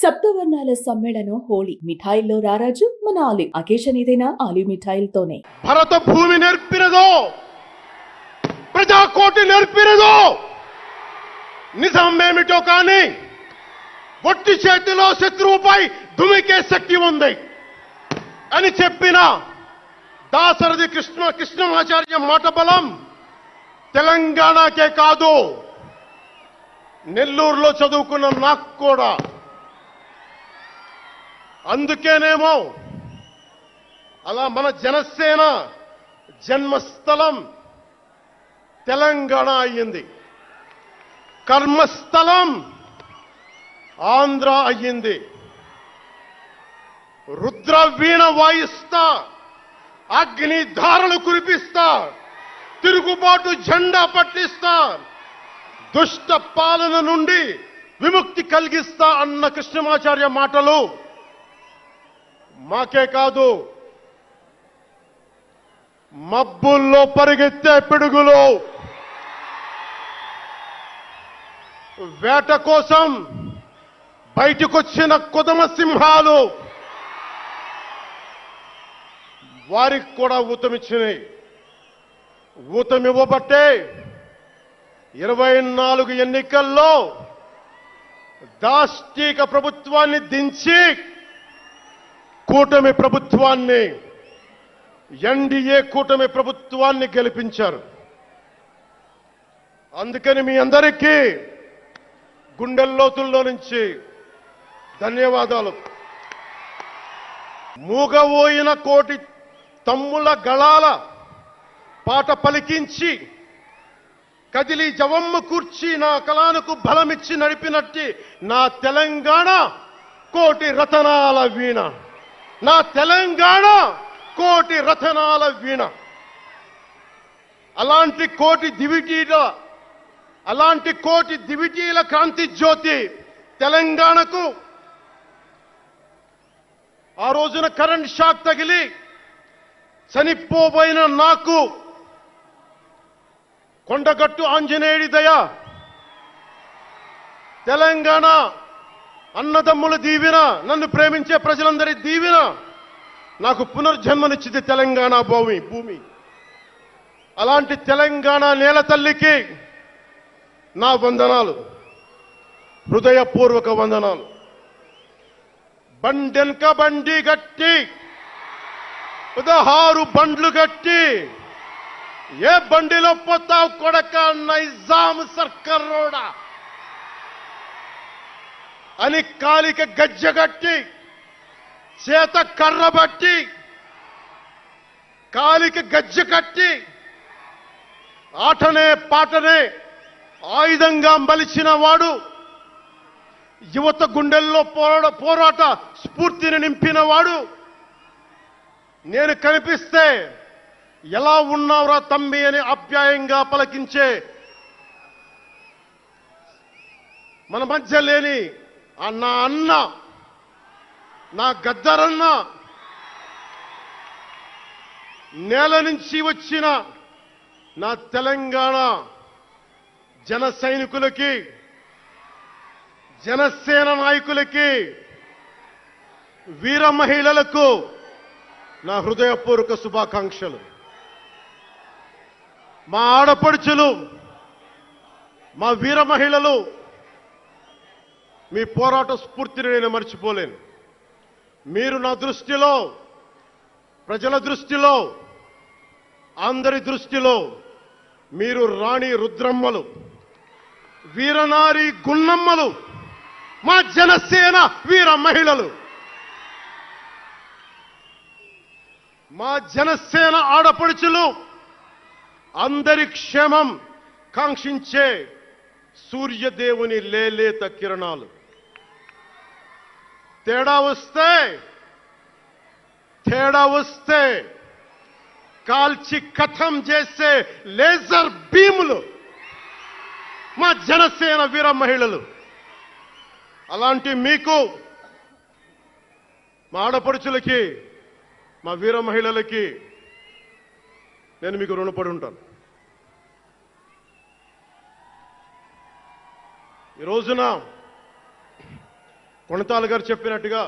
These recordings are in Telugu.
సప్తవర్ణాల సమ్మేళనం హోళీ. మిఠాయిల్లో రారాజు మన ఆలివ్. అకేషన్ ఏదైనా ఆలివ్ మిఠాయిలతోనే. భరత భూమి నేర్పినదో, ప్రజాకోటి నేర్పినదో, నిజమేమిటో కానీ ఒట్టి చేతిలో శత్రువుపై దుమికే శక్తి ఉంది అని చెప్పిన దాశరథి కృష్ణమాచార్య మాట బలం తెలంగాణకే కాదు, నెల్లూరులో చదువుకున్న నాకు కూడా. అందుకేనేమో అలా మన జనసేన జన్మస్థలం తెలంగాణ అయ్యింది, కర్మస్థలం ఆంధ్ర అయ్యింది. రుద్ర వీణ వాయిస్తా, అగ్ని ధారలు కురిపిస్తా, తిరుగుబాటు జెండా పట్టిస్తా, దుష్ట పాలన నుండి విముక్తి కలిగిస్తా అన్న కృష్ణమాచార్య మాటలు మాకే కాదు, మబ్బుల్లో పరిగెత్తే పిడుగులు, వేట కోసం బయటకొచ్చిన కొదమ సింహాలు వారికి కూడా ఊతమిచ్చినాయి. ఊతమివ్వబట్టే 24 ఎన్నికల్లో దాష్టీక ప్రభుత్వాన్ని దించి కూటమి ప్రభుత్వాన్ని, ఎన్డీఏ కూటమి ప్రభుత్వాన్ని గెలిపించారు. అందుకని మీ అందరికీ గుండెల్లోతుల్లో నుంచి ధన్యవాదాలు. మూగబోయిన కోటి తమ్ముల గళాల పాట పలికించి కదిలి జవమ్మ కూర్చి నా కళానికి బలమిచ్చి నడిపినట్టి నా తెలంగాణ కోటి రతనాల వీణ, నా తెలంగాణ కోటి రతనాల వీణ. అలాంటి కోటి దివిటీల క్రాంతి జ్యోతి తెలంగాణకు ఆ రోజున కరెంట్ షాక్ తగిలి చనిపోబోయిన నాకు కొండగట్టు ఆంజనేయుడి దయ, తెలంగాణ అన్నదమ్ముల దీవెన, నన్ను ప్రేమించే ప్రజలందరి దీవెన నాకు పునర్జన్మనిచ్చింది తెలంగాణ భూమి. అలాంటి తెలంగాణ నేల తల్లికి నా వందనాలు, హృదయపూర్వక వందనాలు. బండెన్క బండి గట్టి 16 బండ్లు గట్టి, ఏ బండిలో పోతావు కొడక నైజాం సర్కారోడా అని కాలిక గజ్జగట్టి, చేత కర్రబట్టి, కాలిక గజ్జ కట్టి, ఆటనే పాటనే ఆయుధంగా మలిచిన వాడు, యువత గుండెల్లో పోరాట స్ఫూర్తిని నింపిన వాడు, నేను కనిపిస్తే ఎలా ఉన్నావురా తమ్మి అని ఆప్యాయంగా పలకించే మన మధ్య లేని నా అన్న, నా గద్దరన్న, నేల నుంచి వచ్చిన నా తెలంగాణ జన సైనికులకి, జనసేన నాయకులకి, వీర మహిళలకు నా హృదయపూర్వక శుభాకాంక్షలు. మా ఆడపడుచులు, మా వీర మహిళలు, మీ పోరాట స్ఫూర్తిని నేను మర్చిపోలేను. మీరు నా దృష్టిలో, ప్రజల దృష్టిలో, అందరి దృష్టిలో మీరు రాణి రుద్రమ్మలు, వీరనారి గున్నమ్మలు, మా జనసేన వీర మహిళలు. మా జనసేన ఆడపడుచులు అందరి క్షేమం కాంక్షించే సూర్యదేవుని లేలేత కిరణాలు. తేడా వస్తే కాల్చి కథం చేసే లేజర్ బీములు మా జనసేన వీర మహిళలు. అలాంటి మీకు, మా ఆడపడుచులకి, మా వీర మహిళలకి నేను మీకు రుణపడి ఉంటాను. ఈ రోజున కొణతాల గారు చెప్పినట్టుగా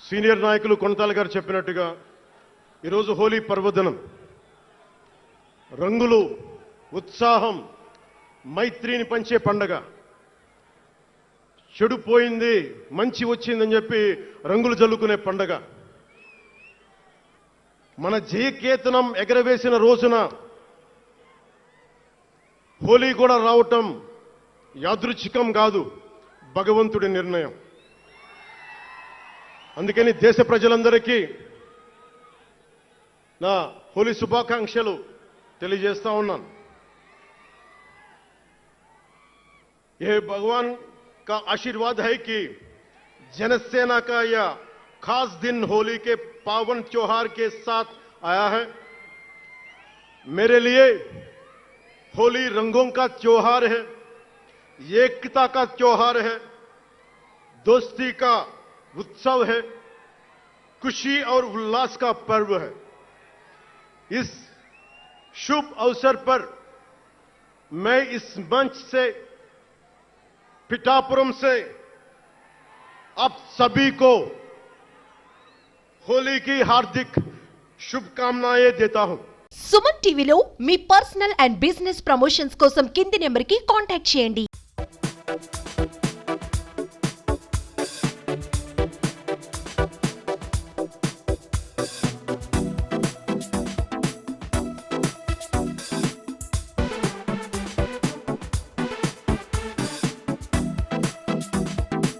సీనియర్ నాయకులు కొణతాల గారు చెప్పినట్టుగా ఈరోజు హోలీ పర్వదినం. రంగులు, ఉత్సాహం, మైత్రిని పంచే పండగ. చెడు పోయింది, మంచి వచ్చిందని చెప్పి రంగులు జల్లుకునే పండగ. మన జయకేతనం ఎగరవేసిన రోజున హోలీ కూడా రావటం యాదృచ్ఛికం కాదు, భగవంతుడి నిర్ణయం. అందుకని దేశ ప్రజలందరికీ నా హోలీ శుభాకాంక్షలు తెలియజేస్తా ఉన్నాను. ये भगवान का आशीर्वाद है कि जनसेना का यह खास दिन होली के पावन त्योहार के साथ आया है. मेरे लिए होली रंगों का त्योहार है, एकता का त्योहार है, दोस्ती का उत्सव है, खुशी और उल्लास का पर्व है. इस शुभ अवसर पर मैं इस मंच से, पिठापुरम से आप सभी को होली की हार्दिक शुभकामनाएं देता हूं. సుమన్ టీవీలో మీ పర్సనల్ అండ్ బిజినెస్ ప్రమోషన్స్ కోసం కింది నెంబర్కి కాంటాక్ట్ చేయండి.